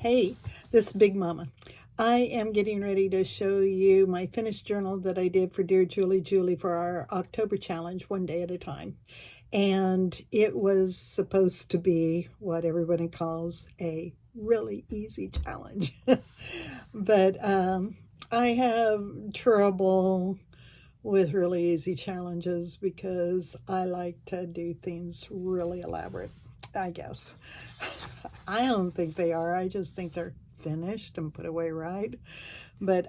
Hey, this is Big Mama. I am getting ready to show you my finished journal that I did for Dear Julie for our October challenge, one day at a time. And it was supposed to be what everybody calls a really easy challenge. But I have trouble with really easy challenges because I like to do things really elaborate, I guess. I don't think they are. I just think they're finished and put away right. But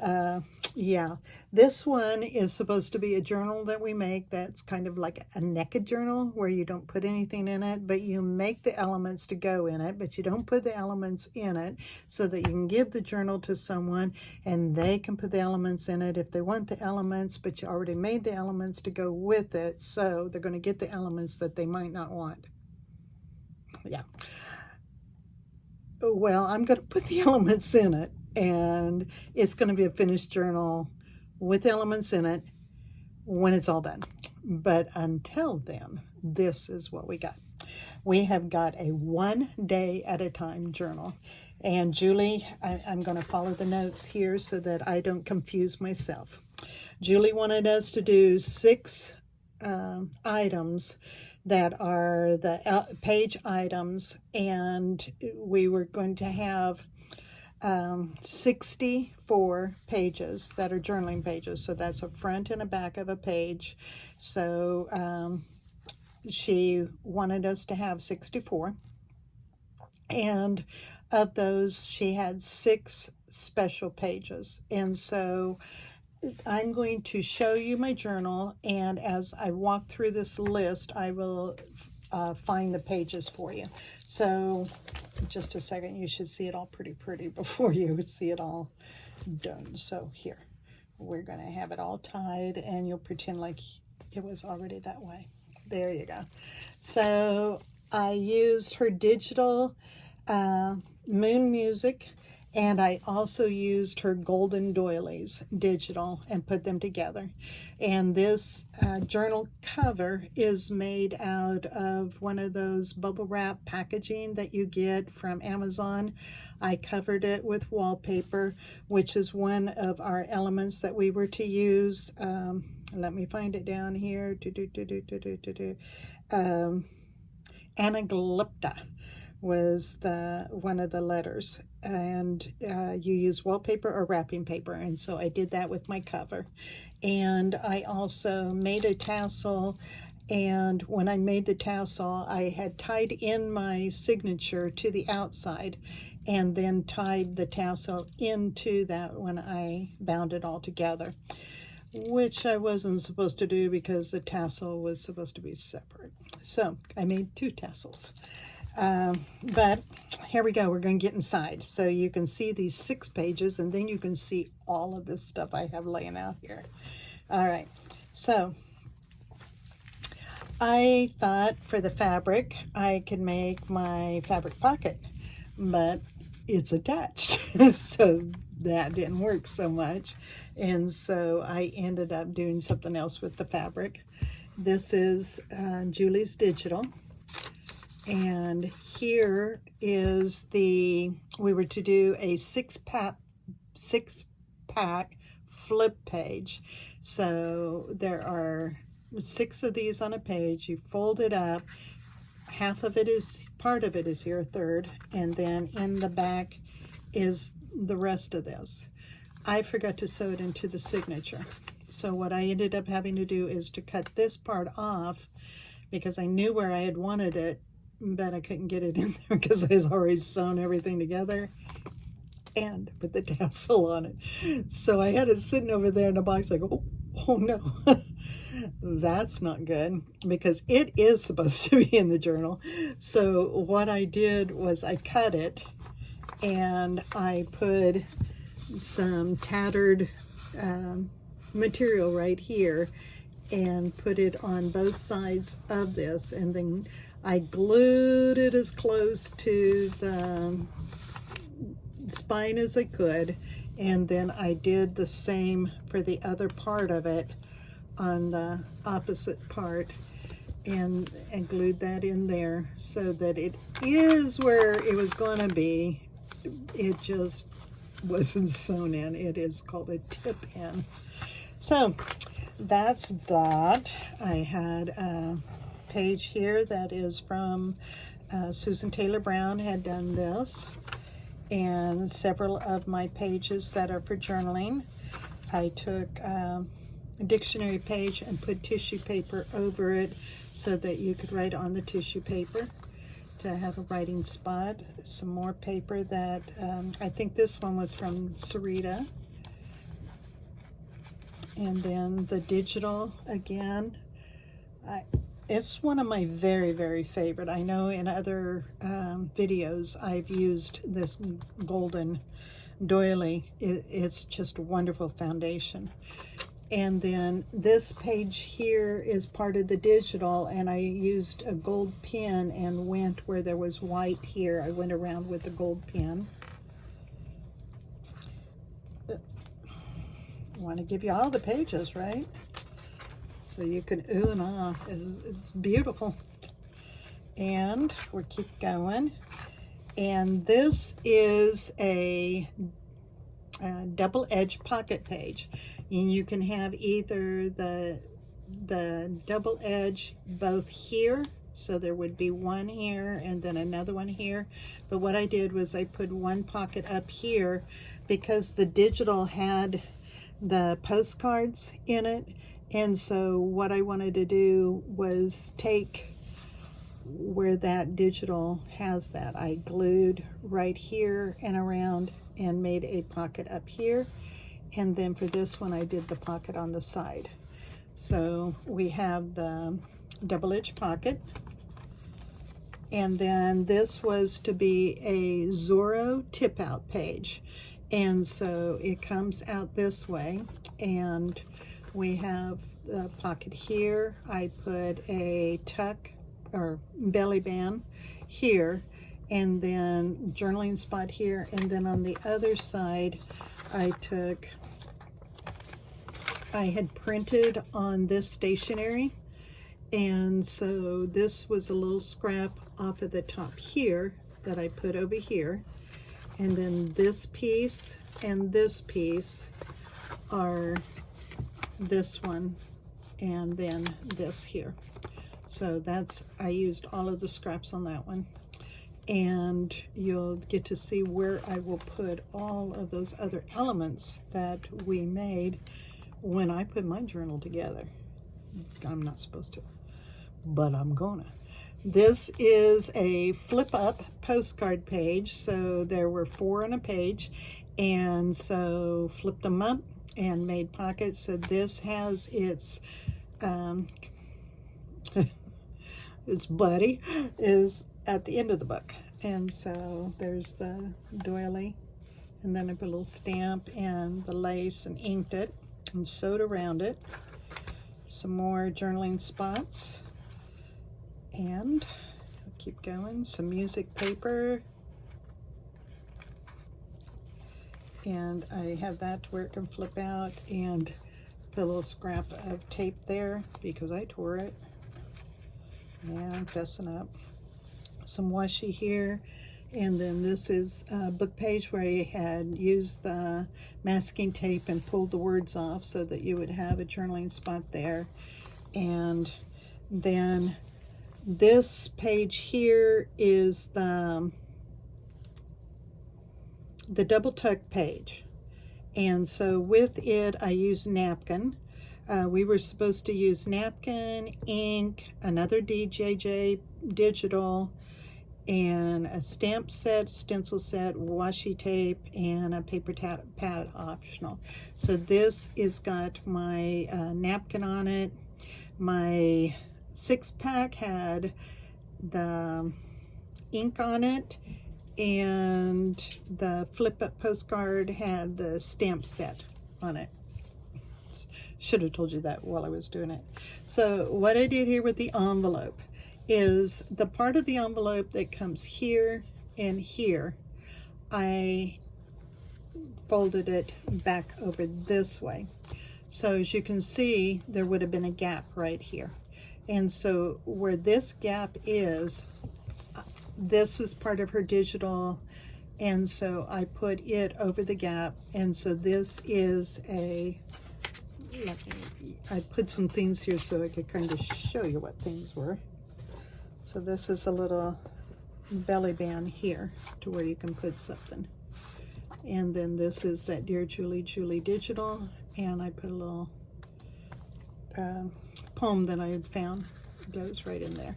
yeah, this one is supposed to be a journal that we make that's kind of like a naked journal where you don't put anything in it, but you make the elements to go in it, but you don't put the elements in it so that you can give the journal to someone and they can put the elements in it if they want the elements, but you already made the elements to go with it, so they're going to get the elements that they might not want. Yeah. Well, I'm going to put the elements in it, and it's going to be a finished journal with elements in it when it's all done. But until then, this is what we got. We have got a one day at a time journal. And Julie, I'm going to follow the notes here so that I don't confuse myself. Julie wanted us to do 6 items that are the page items, and we were going to have 64 pages that are journaling pages. So that's a front and a back of a page. So she wanted us to have 64. And of those, she had 6 special pages. And so I'm going to show you my journal, and as I walk through this list, I will find the pages for you. So just a second, you should see it all pretty before you see it all done. So here, we're going to have it all tied, and you'll pretend like it was already that way. There you go. So I used her digital Moon music, and I also used her Golden Doilies digital and put them together. And this journal cover is made out of one of those bubble wrap packaging that you get from Amazon. I covered it with wallpaper, which is one of our elements that we were to use. Let me find it down here. Anaglypta was one of the letters, and you use wallpaper or wrapping paper, and so I did that with my cover. And I also made a tassel, and when I made the tassel, I had tied in my signature to the outside and then tied the tassel into that when I bound it all together, which I wasn't supposed to do because the tassel was supposed to be separate. So I made 2 tassels. But here we go. We're going to get inside so you can see these 6 pages, and then you can see all of this stuff I have laying out here. All right. So I thought for the fabric, I could make my fabric pocket, but it's attached. So that didn't work so much. And so I ended up doing something else with the fabric. This is Julie's digital. And here is we were to do a 6-pack flip page. So there are 6 of these on a page. You fold it up. Part of it is here, a third, and then in the back is the rest of this. I forgot to sew it into the signature. So what I ended up having to do is to cut this part off because I knew where I had wanted it, but I couldn't get it in there because I was already sewn everything together and put the tassel on it. So I had it sitting over there in a box like, oh no, that's not good because it is supposed to be in the journal. So what I did was I cut it and I put some tattered material right here and put it on both sides of this, and then I glued it as close to the spine as I could, and then I did the same for the other part of it on the opposite part, and glued that in there so that it is where it was going to be, it just wasn't sewn in. It is called a tip in. So that's that. I had a page here that is from Susan Taylor Brown had done this, and several of my pages that are for journaling. I took a dictionary page and put tissue paper over it so that you could write on the tissue paper to have a writing spot. Some more paper that I think this one was from Sarita. And then the digital again. It's one of my very, very favorite. I know in other videos I've used this Golden Doily. It's just a wonderful foundation. And then this page here is part of the digital, and I used a gold pen and went where there was white here. I went around with the gold pen. I want to give you all the pages, right? So you can ooh and ah. It's beautiful. And we'll keep going. And this is a double-edged pocket page. And you can have either the double edge both here, so there would be one here and then another one here. But what I did was I put one pocket up here because the digital had the postcards in it. And so what I wanted to do was take where that digital has that. I glued right here and around and made a pocket up here. And then for this one, I did the pocket on the side. So we have the double-edged pocket. And then this was to be a Zorro tip-out page. And so it comes out this way. And we have the pocket here. I put a tuck or belly band here. And then journaling spot here. And then on the other side, I had printed on this stationery, and so this was a little scrap off of the top here that I put over here, and then this piece and this piece are this one and then this here. So I used all of the scraps on that one, and you'll get to see where I will put all of those other elements that we made when I put my journal together. I'm not supposed to, but I'm gonna. This is a flip up postcard page. So there were 4 on a page, and so flipped them up and made pockets. So this has its its buddy is at the end of the book. And so there's the doily, and then I put a little stamp and the lace and inked it and sewed around it. Some more journaling spots, and keep going. Some music paper, and I have that to where it can flip out, and put a little scrap of tape there because I tore it. Yeah, I'm fessing up. Some washi here. And then this is a book page where I had used the masking tape and pulled the words off so that you would have a journaling spot there. And then this page here is the double tuck page. And so with it, I used napkin. We were supposed to use napkin, ink, another DJJ digital, and a stamp set, stencil set, washi tape, and a paper pad optional. So this is got my napkin on it. My 6-pack had the ink on it, and the flip-up postcard had the stamp set on it. Should have told you that while I was doing it. So what I did here with the envelope is the part of the envelope that comes here and here, I folded it back over this way. So as you can see, there would have been a gap right here. And so where this gap is, this was part of her digital And so I put it over the gap. And so this is a, I put some things here so I could kind of show you what things were. So this is a little belly band here to where you can put something. And then this is that Dear Julie, Julie digital. And I put a little poem that I had found, goes right in there.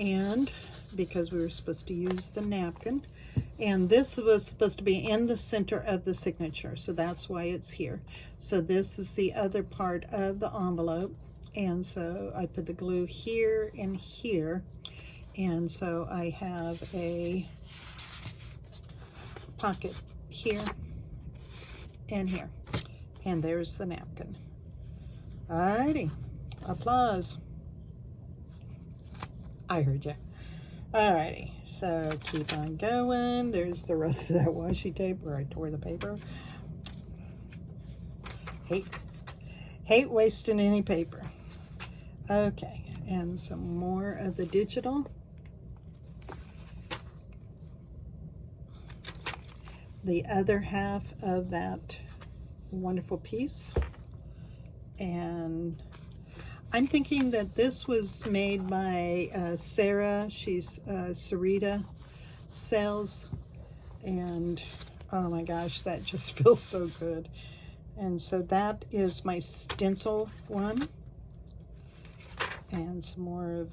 And because we were supposed to use the napkin, and this was supposed to be in the center of the signature, so that's why it's here. So this is the other part of the envelope, and so I put the glue here and here, and so I have a pocket here and here, and there's the napkin. Alrighty, applause. I heard you. Alrighty, so keep on going. There's the rest of that washi tape where I tore the paper. Hate wasting any paper. Okay, and some more of the digital. The other half of that wonderful piece. And I'm thinking that this was made by Sarah. She's Sarita Sells, and oh my gosh, that just feels so good. And so that is my stencil one. And some more of,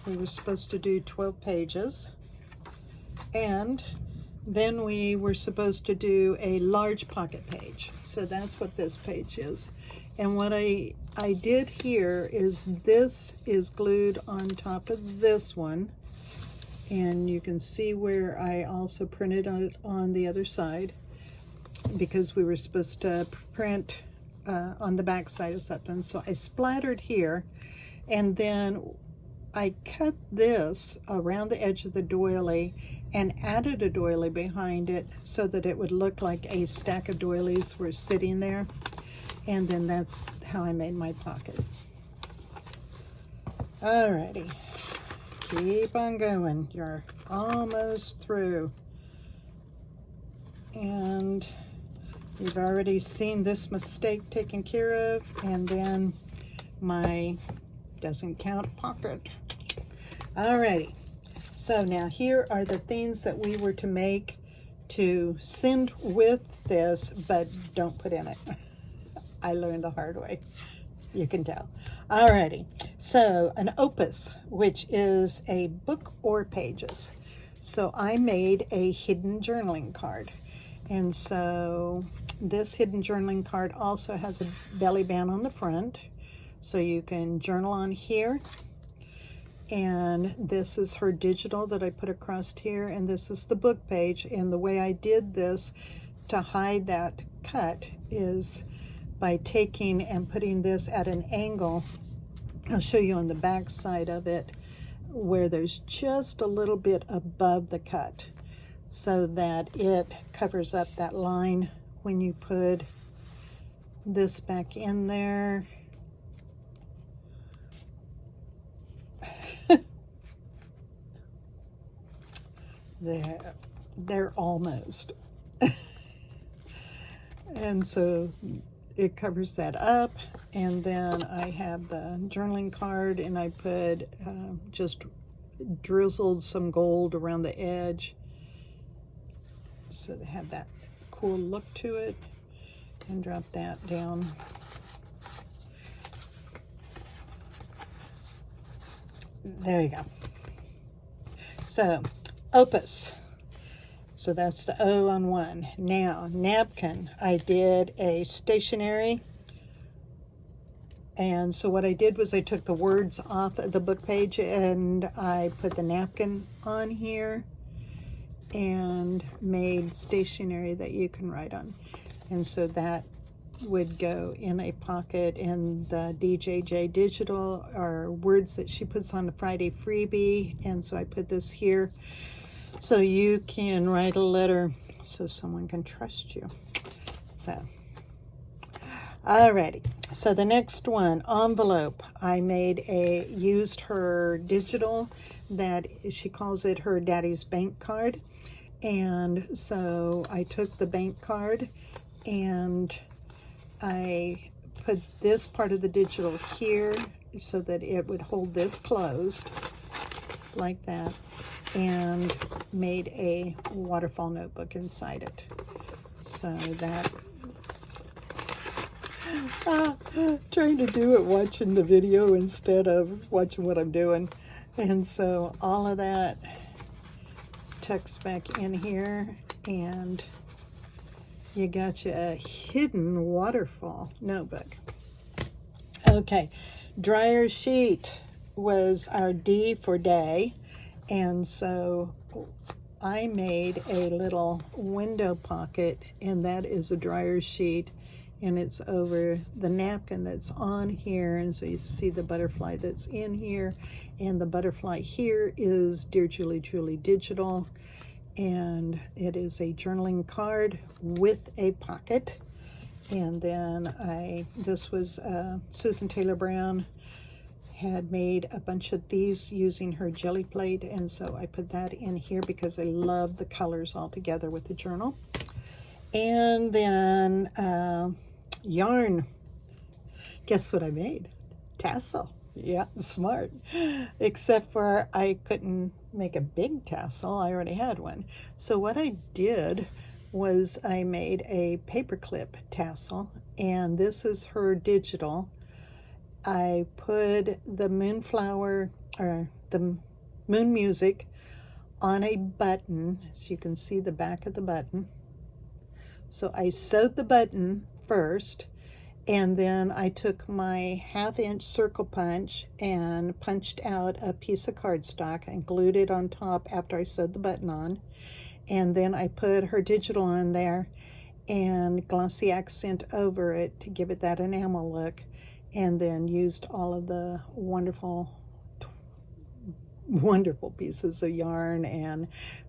we were supposed to do 12 pages. And then we were supposed to do a large pocket page. So that's what this page is. And what I did here is this is glued on top of this one. And you can see where I also printed it on the other side, because we were supposed to print on the back side of something. So I splattered here, and then I cut this around the edge of the doily and added a doily behind it so that it would look like a stack of doilies were sitting there. And then that's how I made my pocket. Alrighty, keep on going. You're almost through. And you've already seen this mistake taken care of. And then my doesn't count pocket. Alrighty, so now here are the things that we were to make to send with this, but don't put in it. I learned the hard way. You can tell. Alrighty, so an opus, which is a book or pages. So I made a hidden journaling card. And so this hidden journaling card also has a belly band on the front. So you can journal on here. And this is her digital that I put across here. And this is the book page. And the way I did this to hide that cut is by taking and putting this at an angle. I'll show you on the back side of it where there's just a little bit above the cut, so that it covers up that line when you put this back in there. They're almost. And so it covers that up. And then I have the journaling card, and I put just drizzled some gold around the edge so to have that cool look to it, and drop that down. There you go. So opus, so that's the O on one. Now napkin, I did a stationery, and so what I did was I took the words off of the book page and I put the napkin on here and made stationery that you can write on. And so that would go in a pocket, and the DJJ digital are words that she puts on the Friday freebie, and so I put this here so you can write a letter so someone can trust you. So alrighty, so the next one, envelope. I used her digital that she calls it her daddy's bank card, And so I took the bank card and I put this part of the digital here so that it would hold this closed like that, and made a waterfall notebook inside it. So that, trying to do it watching the video instead of watching what I'm doing. And so all of that tucks back in here, and you got you a hidden waterfall notebook. Okay, dryer sheet was our D for day, and so I made a little window pocket, and that is a dryer sheet, and it's over the napkin that's on here, and so you see the butterfly that's in here, and the butterfly here is Dear Julie Julie Digital, and it is a journaling card with a pocket. And then this was Susan Taylor Brown had made a bunch of these using her jelly plate, and so I put that in here because I love the colors all together with the journal. And then yarn. Guess what I made? Tassel. Yeah, smart. Except for I couldn't make a big tassel. I already had one. So what I did was I made a paperclip tassel, and this is her digital. I put the moonflower, or the moon music, on a button, so you can see the back of the button. So I sewed the button first, and then I took my 1/2-inch circle punch and punched out a piece of cardstock and glued it on top after I sewed the button on. And then I put her digital on there and glossy accent over it to give it that enamel look, and then used all of the wonderful pieces of yarn and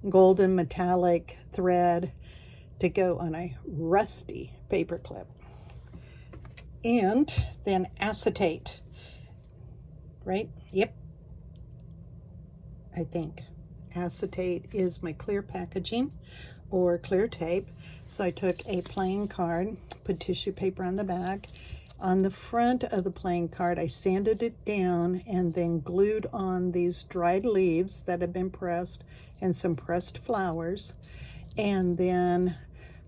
golden metallic thread to go on a rusty paper clip. And then acetate, right? Yep, I think acetate is my clear packaging or clear tape. So I took a plain card, put tissue paper on the back. On the front of the plain card, I sanded it down and then glued on these dried leaves that had been pressed and some pressed flowers, and then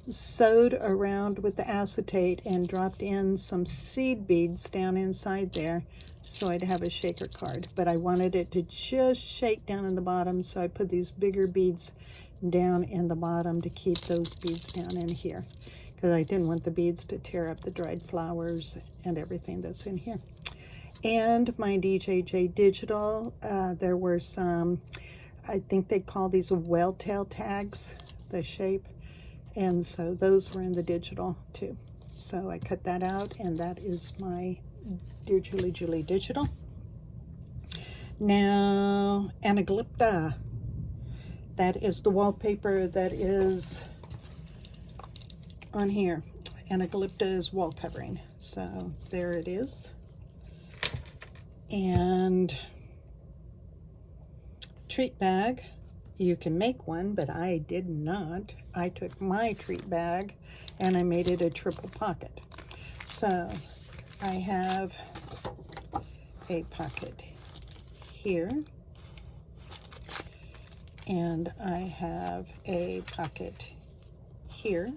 sewed around with the acetate and dropped in some seed beads down inside there so I'd have a shaker card. But I wanted it to just shake down in the bottom, so I put these bigger beads down in the bottom to keep those beads down in here, because I didn't want the beads to tear up the dried flowers and everything that's in here. And my DJJ digital, there were some, I think they call these whale tail tags, the shape. And so those were in the digital too. So I cut that out, and that is my Dear Julie Julie digital. Now, Anaglypta. That is the wallpaper that is on here. Anaglypta is wall covering. So there it is. And treat bag. You can make one, but I did not. I took my treat bag and I made it a triple pocket. So I have a pocket here, and I have a pocket here,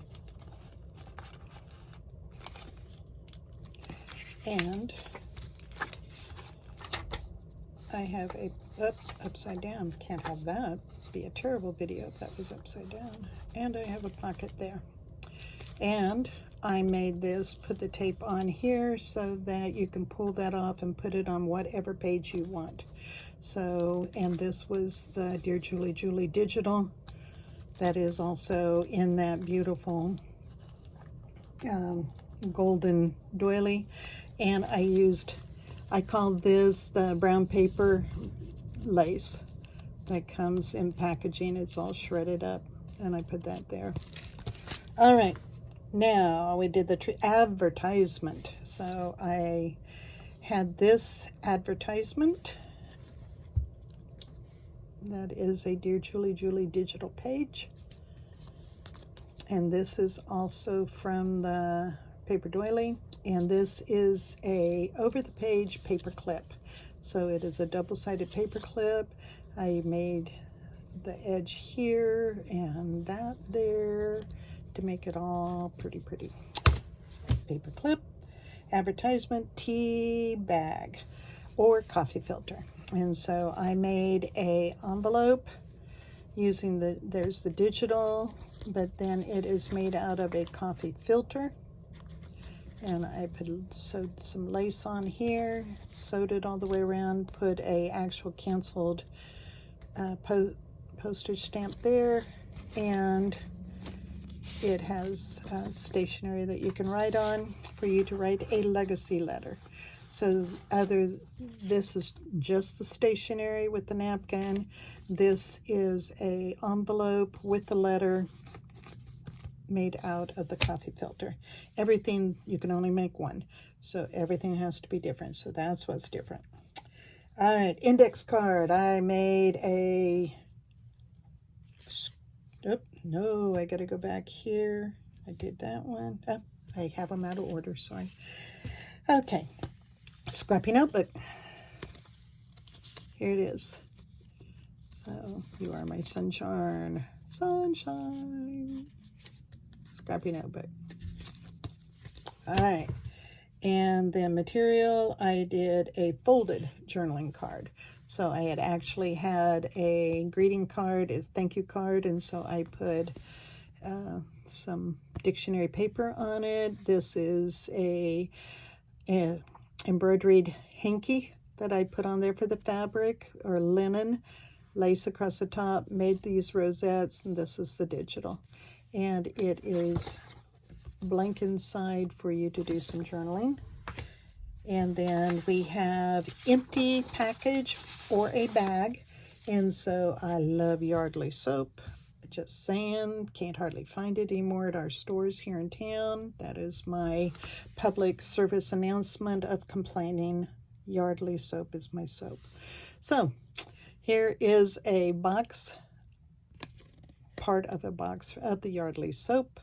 and I have a, upside down, can't have that. Be a terrible video if that was upside down. And I have a pocket there. And I made this, put the tape on here so that you can pull that off and put it on whatever page you want. So, and this was the Dear Julie Julie digital. That is also in that beautiful golden doily. And I call this the brown paper lace that comes in packaging. It's all shredded up, and I put that there. All right, now we did the advertisement. So I had this advertisement. That is a Dear Julie Julie digital page. And this is also from the paper doily, and this is a over the page paper clip. So it is a double-sided paper clip. I made the edge here and that there to make it all pretty. Paper clip, advertisement, tea bag or coffee filter. And so I made a envelope using there's the digital, but then it is made out of a coffee filter. And I sewed some lace on here, sewed it all the way around, put a actual canceled postage stamp there, and it has stationery that you can write on for you to write a legacy letter. So this is just the stationery with the napkin. This is a envelope with the letter made out of the coffee filter. Everything, you can only make one, so everything has to be different. So that's what's different. All right, index card. I made a, oh, no, I gotta go back here. I did that one. Oh, I have them out of order, sorry. Okay, scrappy notebook. Here it is. So, you are my sunshine. Sunshine. Scrappy notebook. All right, and the material, I did a folded journaling card. So I had actually had a greeting card, a thank you card, and so I put some dictionary paper on it. This is a embroidered hanky that I put on there for the fabric, or linen, lace across the top, made these rosettes, and this is the digital. And it is blank inside for you to do some journaling. And then we have empty package or a bag. And so I love Yardley soap. Just saying, can't hardly find it anymore at our stores here in town. That is my public service announcement of complaining. Yardley soap is my soap. So here is a box, part of a box of the Yardley soap.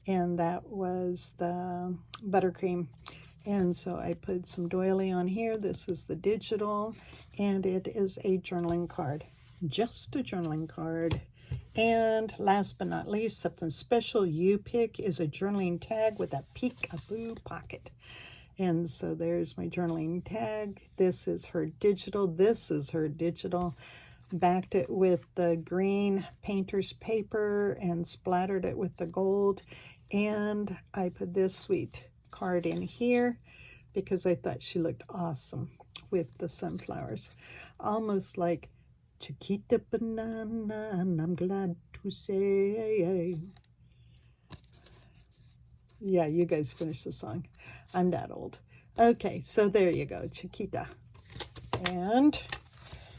And that was the buttercream. And so I put some doily on here. This is the digital, and it is a journaling card. Just a journaling card. And last but not least, something special you pick is a journaling tag with a peekaboo pocket. And so there's my journaling tag. This is her digital. This is her digital. Backed it with the green painter's paper and splattered it with the gold. And I put this sweet card in here because I thought she looked awesome with the sunflowers. Almost like Chiquita banana, and I'm glad to say. Yeah, you guys finish the song. I'm that old. Okay, so there you go, Chiquita. And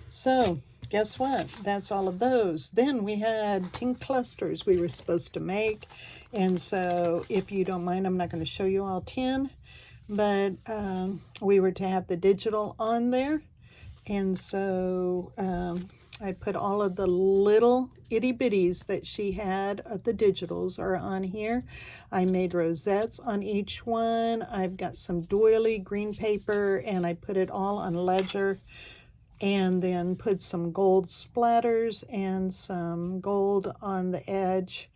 so guess what? That's all of those. Then we had 10 clusters we were supposed to make. And so if you don't mind, I'm not going to show you all 10. But we were to have the digital on there. And so I put all of the little itty bitties that she had of the digitals are on here. I made rosettes on each one. I've got some doily green paper, and I put it all on ledger. And then put some gold splatters and some gold on the edge.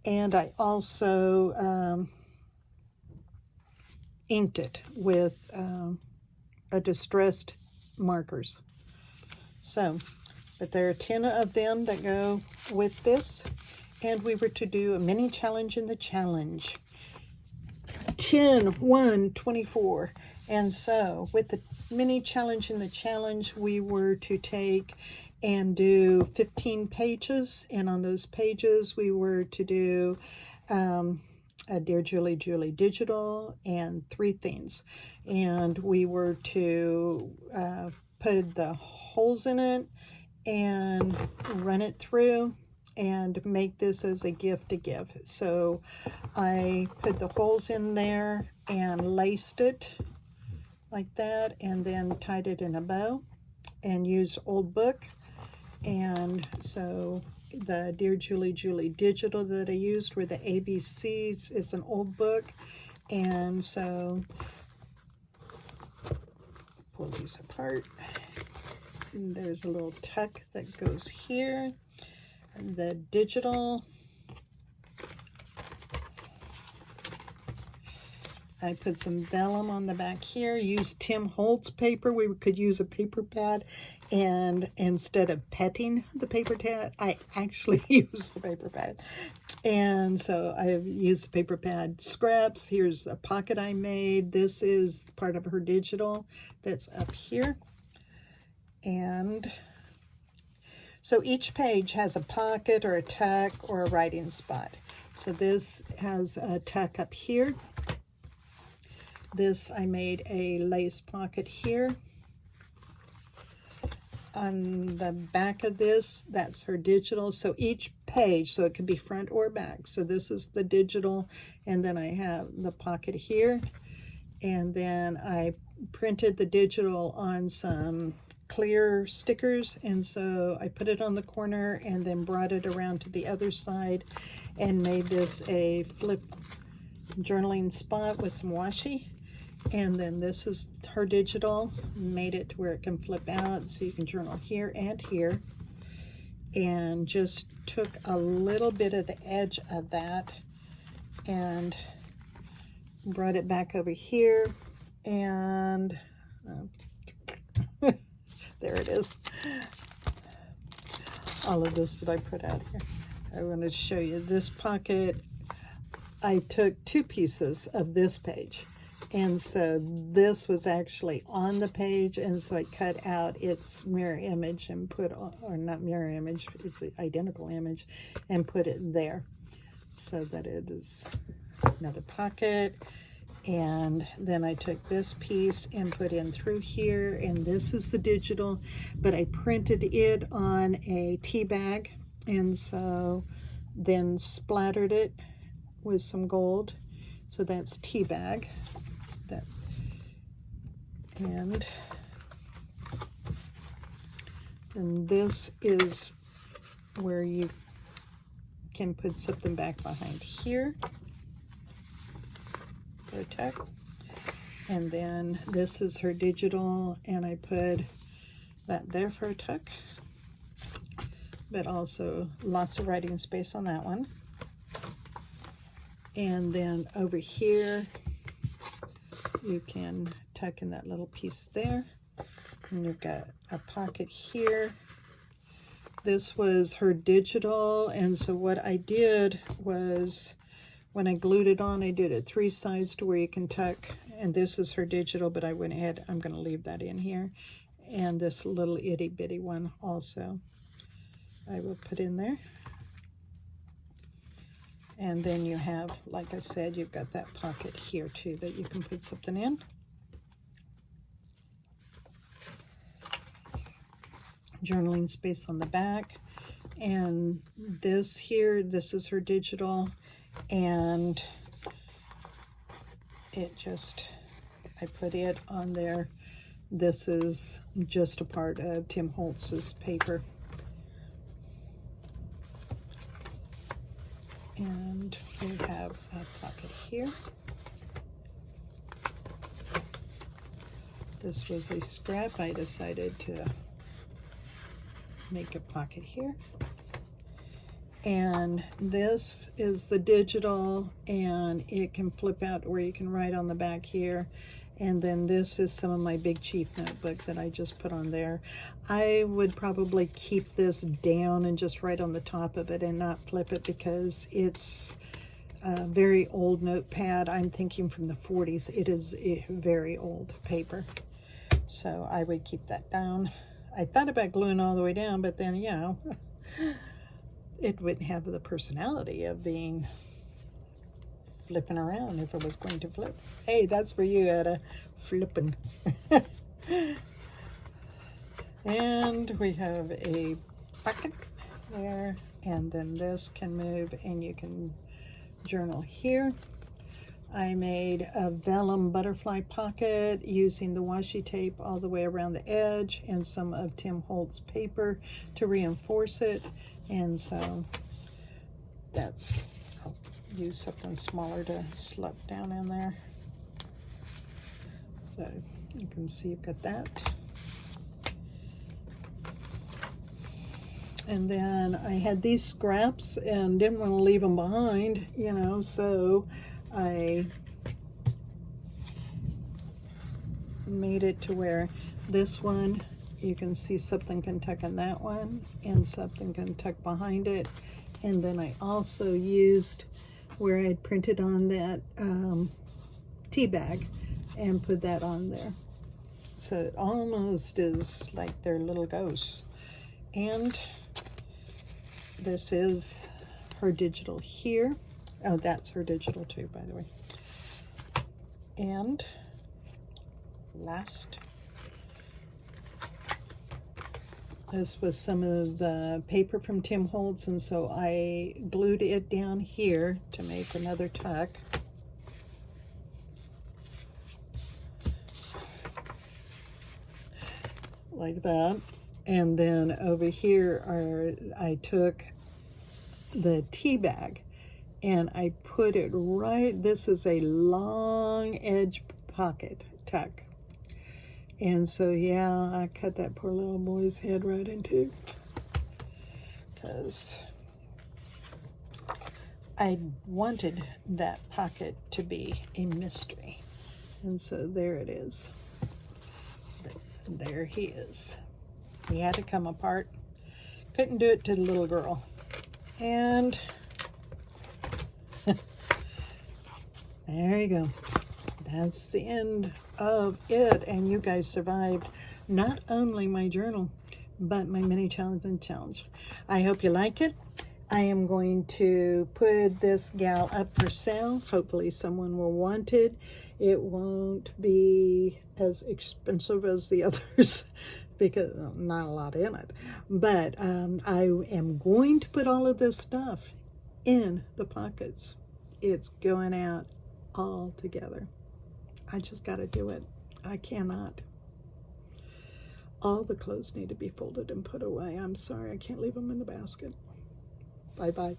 And I also inked it with a distressed markers. So, but there are 10 of them that go with this. And we were to do a mini challenge in the challenge. 10, 1, 24. And so with the mini challenge in the challenge, we were to take and do 15 pages. And on those pages, we were to do a Dear Julie, Julie digital and 3 things. And we were to put the holes in it and run it through and make this as a gift to give. So I put the holes in there and laced it like that, and then tied it in a bow and used old book. And so the Dear Julie Julie digital that I used were the ABCs. It's an old book, and so pull these apart. And there's a little tuck that goes here. And the digital, I put some vellum on the back here. Use Tim Holtz paper. We could use a paper pad, and instead of petting the paper pad, I actually use the paper pad. And so I've used the paper pad scraps. Here's a pocket I made. This is part of her digital that's up here. And so each page has a pocket or a tuck or a writing spot. So this has a tuck up here. This, I made a lace pocket here. On the back of this, that's her digital. So each page, so it could be front or back. So this is the digital, and then I have the pocket here. And then I printed the digital on some clear stickers, and so I put it on the corner and then brought it around to the other side and made this a flip journaling spot with some washi. And then this is her digital, made it to where it can flip out so you can journal here and here. And just took a little bit of the edge of that and brought it back over here, and there it is. All of this that I put out here. I want to show you this pocket. I took 2 pieces of this page, and so this was actually on the page, and so I cut out its mirror image and put on, or not mirror image, it's the identical image, and put it there so that it is another pocket. And then I took this piece and put in through here, and this is the digital, but I printed it on a tea bag, and so then splattered it with some gold. So that's tea bag. That, and this is where you can put something back behind here. Tuck. And then this is her digital, and I put that there for a tuck, but also lots of writing space on that one. And then over here you can tuck in that little piece there, and you've got a pocket here. This was her digital, and so what I did was, when I glued it on, I did it 3 sides to where you can tuck, and this is her digital, but I went ahead, I'm going to leave that in here, and this little itty bitty one also I will put in there. And then you have, like I said, you've got that pocket here too that you can put something in. Journaling space on the back, and this here, this is her digital. And it just, I put it on there. This is just a part of Tim Holtz's paper. And we have a pocket here. This was a scrap. I decided to make a pocket here. And this is the digital, and it can flip out where you can write on the back here. And then this is some of my Big Chief notebook that I just put on there. I would probably keep this down and just write on the top of it and not flip it, because it's a very old notepad. I'm thinking from the 40s. It is a very old paper. So I would keep that down. I thought about gluing all the way down, but then, you know, it wouldn't have the personality of being flipping around if it was going to flip. Hey, that's for you, Etta. Flipping. And we have a pocket there, and then this can move, and you can journal here. I made a vellum butterfly pocket using the washi tape all the way around the edge and some of Tim Holtz paper to reinforce it. And so that's, I'll use something smaller to slip down in there. So you can see you've got that. And then I had these scraps and didn't want to leave them behind, you know, so I made it to where this one, you can see something can tuck in that one and something can tuck behind it. And then I also used where I had printed on that tea bag and put that on there. So it almost is like they're little ghosts. And this is her digital here. Oh, that's her digital too, by the way. And last, this was some of the paper from Tim Holtz, and so I glued it down here to make another tuck. Like that. And then over here I took the tea bag and I put it right, this is a long edge pocket tuck. And so yeah, I cut that poor little boy's head right in two, because I wanted that pocket to be a mystery. And so there it is. There he is. He had to come apart. Couldn't do it to the little girl. And there you go. That's the end of it. And you guys survived not only my journal, but my mini challenge and challenge. I hope you like it. I am going to put this gal up for sale. Hopefully someone will want it. It won't be as expensive as the others because not a lot in it. But I am going to put all of this stuff in the pockets. It's going out all together. I just got to do it. I cannot. All the clothes need to be folded and put away. I'm sorry, I can't leave them in the basket. Bye-bye.